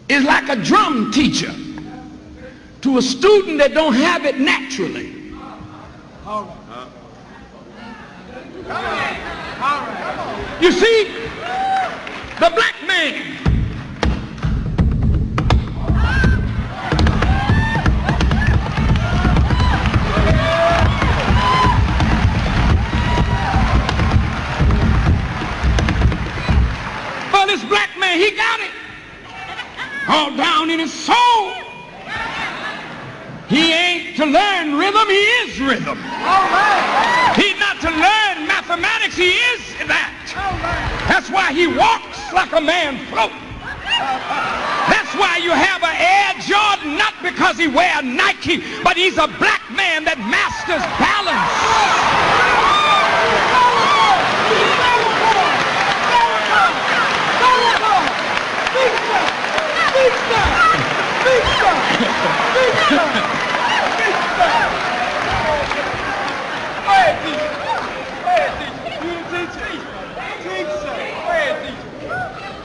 is like a drum teacher to a student that don't have it naturally. You see, the black man this black man, he got it all down in his soul. He ain't to learn rhythm, he is rhythm. He's not to learn mathematics, he is that. That's why he walks like a man floating. That's why you have an Air Jordan, not because he wears Nike, but he's a black man that masters balance.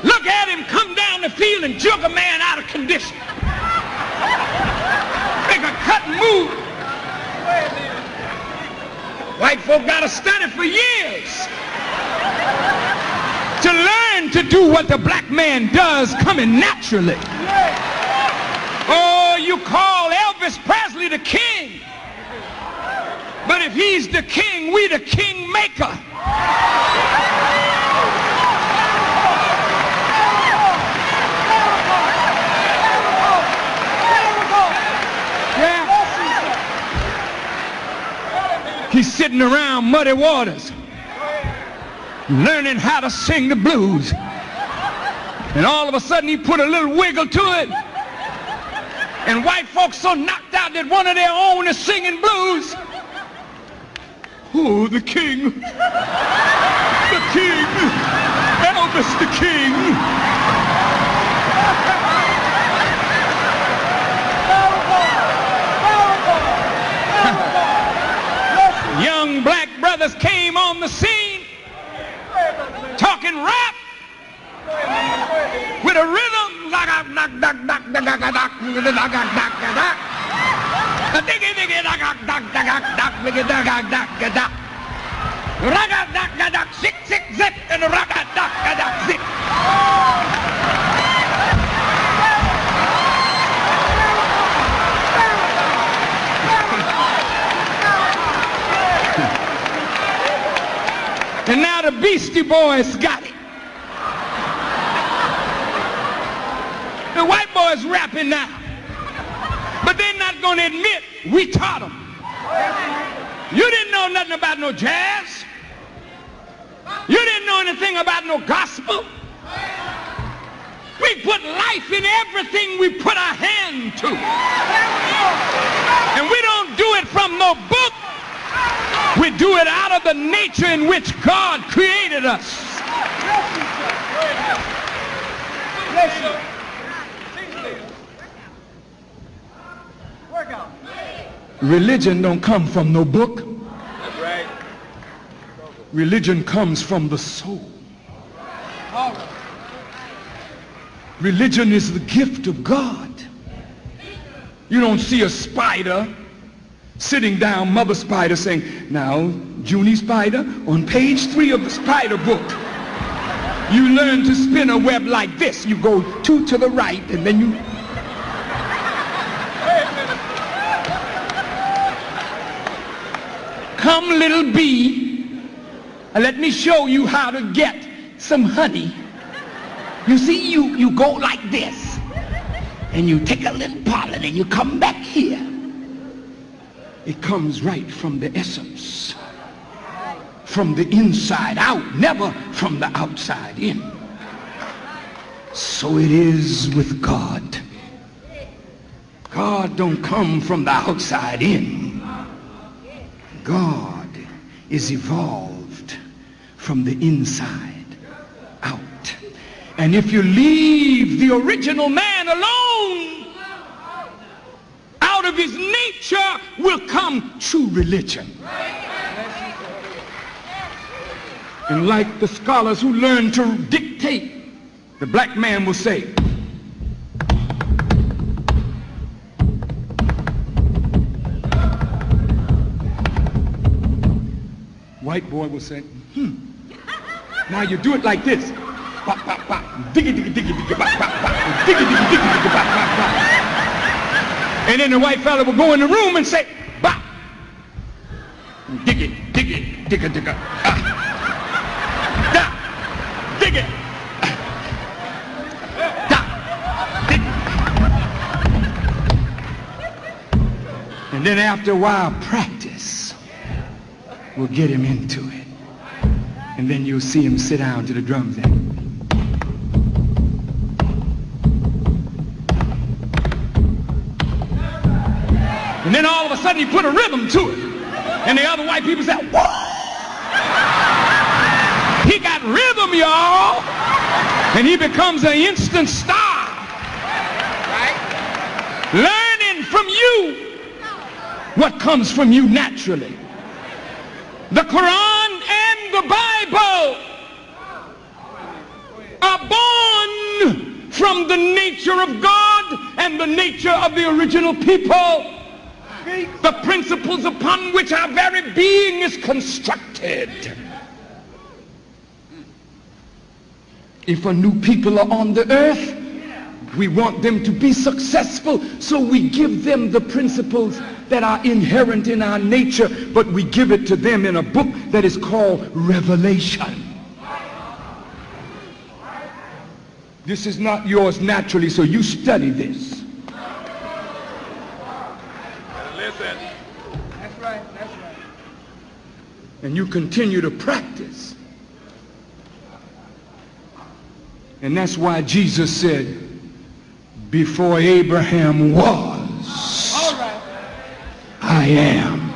Look at him come down the field and jug a man out of condition. Make a cut and move. White folk got to study for years to learn to do what the black man does coming naturally. Oh, you call Elvis Presley the king. But if he's the king, we the king maker. Yeah. He's sitting around muddy waters, learning how to sing the blues. And all of a sudden he put a little wiggle to it. And white folks so knocked out that one of their own is singing blues. Oh, the king. The king. Elvis the king. Young black brothers came on the scene talking rap with a rhythm. And now the Beastie Boys got it. The white boys rapping now. But they're not going to admit we taught them. You didn't know nothing about no jazz. You didn't know anything about no gospel. We put life in everything we put our hand to. And we don't do it from no book. We do it out of the nature in which God created us. Religion don't come from no book. Religion comes from the soul. Religion is the gift of God. You don't see a spider sitting down, Mother Spider, saying, now, Junie Spider, on page 3 of the spider book, you learn to spin a web like this. You go 2 to the right, and then you... Come, little bee, and let me show you how to get some honey. You see, you go like this, and you take a little pollen, and you come back here. It comes right from the essence, from the inside out, never from the outside in. So it is with God. God don't come from the outside in. God is evolved from the inside out. And if you leave the original man alone, out of his nature will come true religion. And like the scholars who learn to dictate, the black man will say, white boy will say, Now you do it like this. Bop, bop, bop. Diggy, diggy, diggy, diggy, bop, bop, bop. Diggy, diggy, diggy, diggy, bop, bop, bop. And then the white fella will go in the room and say, bop. Diggy, diggy, digga, digga. Da, diggy. Da, diggy. And then after a while, practice will get him into it. And then you'll see him sit down to the drums. And then all of a sudden he put a rhythm to it. And the other white people said, whoa! He got rhythm, y'all. And he becomes an instant star. Right? Learning from you what comes from you naturally. The Quran and the Bible are born from the nature of God and the nature of the original people. The principles upon which our very being is constructed. If a new people are on the earth, we want them to be successful, so we give them the principles that are inherent in our nature, but we give it to them in a book that is called Revelation. This is not yours naturally, so you study this. Listen. That's right, that's right. And you continue to practice. And that's why Jesus said, before Abraham was, all right, I am.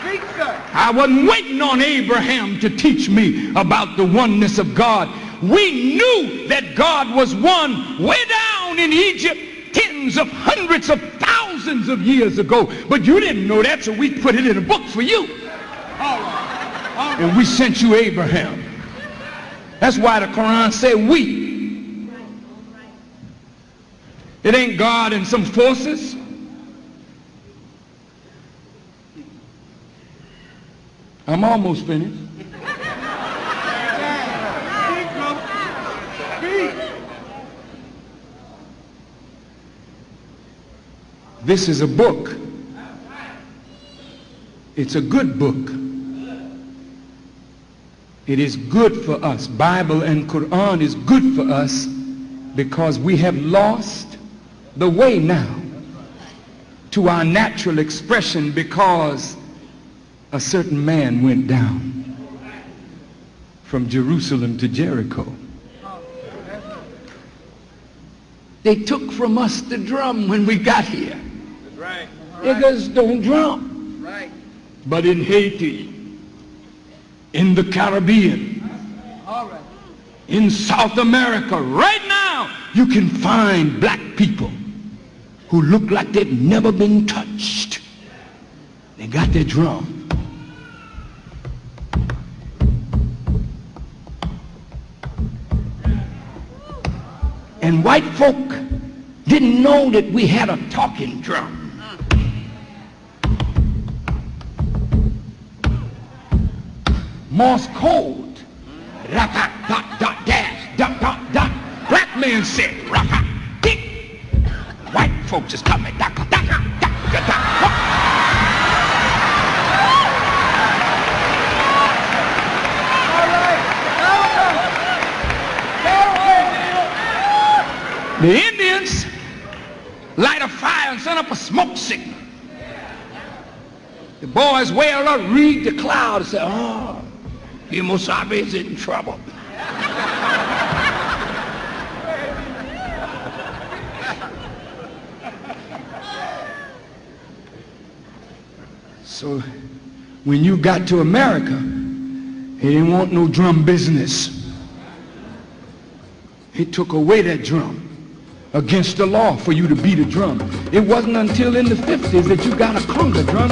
Speak, sir. I wasn't waiting on Abraham to teach me about the oneness of God. We knew that God was one way down in Egypt, tens of hundreds of thousands of years ago. But you didn't know that, so we put it in a book for you. All right. All right. And we sent you Abraham. That's why the Quran said we. It ain't God and some forces. I'm almost finished. This is a book. It's a good book. It is good for us. Bible and Quran is good for us because we have lost the way now to our natural expression because a certain man went down from Jerusalem to Jericho. They took from us the drum when we got here. Right. Niggas don't drum. Right. But in Haiti, in the Caribbean, All right. in South America, right now, you can find black people who look like they've never been touched. They got their drum. And white folk didn't know that we had a talking drum. Morse code. Rap, dot, dot, dash, dot, dot, dot. Black man said, rap, dick. White folks is coming. Dot, dot, dot, dot, dot, dot. The Indians light a fire and set up a smoke signal. The boys wail up, read the cloud and say, oh, Imosabe is in trouble. So when you got to America, they didn't want no drum business. He took away that drum. Against the law for you to beat a drum. It wasn't until in the 50s that you got a conga drum